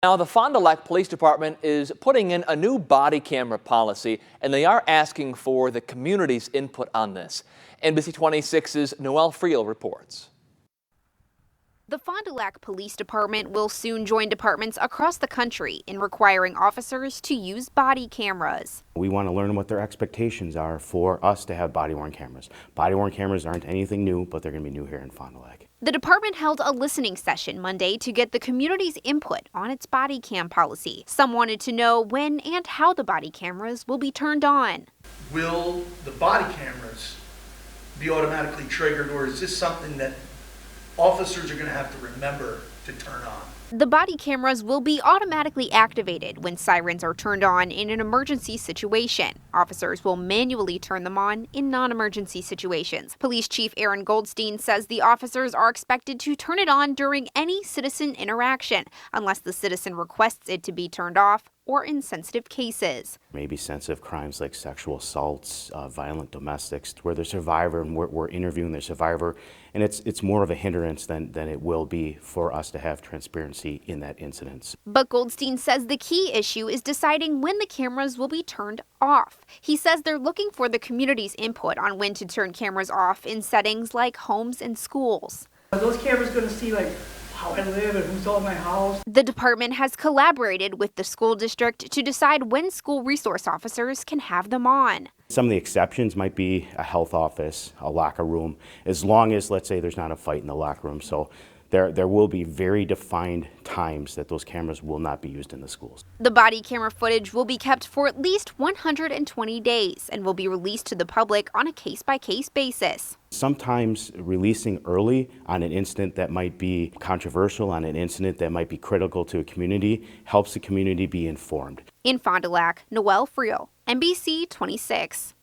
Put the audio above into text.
Now, the Fond du Lac Police Department is putting in a new body camera policy, and they are asking for the community's input on this. NBC 26's Noelle Friel reports. The Fond du Lac Police Department will soon join departments across the country in requiring officers to use body cameras. We want to learn what their expectations are for us to have body-worn cameras. Body-worn cameras aren't anything new, but they're going to be new here in Fond du Lac. The department held a listening session Monday to get the community's input on its body cam policy. Some wanted to know when and how the body cameras will be turned on. Will the body cameras be automatically triggered, or is this something that officers are going to have to remember to turn on? The body cameras will be automatically activated when sirens are turned on in an emergency situation. Officers will manually turn them on in non-emergency situations. Police Chief Aaron Goldstein says the officers are expected to turn it on during any citizen interaction, unless the citizen requests it to be turned off or in sensitive cases. Maybe sensitive crimes like sexual assaults, violent domestics, where the survivor, and we're interviewing the survivor, and it's more of a hindrance than it will be for us to have transparency in that incident. But Goldstein says the key issue is deciding when the cameras will be turned off. He says they're looking for the community's input on when to turn cameras off in settings like homes and schools. Are those cameras going to see how I live and who's all my house? The department has collaborated with the school district to decide when school resource officers can have them on. Some of the exceptions might be a health office, a locker room, as long as, let's say, there's not a fight in the locker room. So there will be very defined times that those cameras will not be used in the schools. The body camera footage will be kept for at least 120 days and will be released to the public on a case-by-case basis. Sometimes releasing early on an incident that might be controversial, on an incident that might be critical to a community, helps the community be informed. In Fond du Lac, Noelle Friel, NBC 26.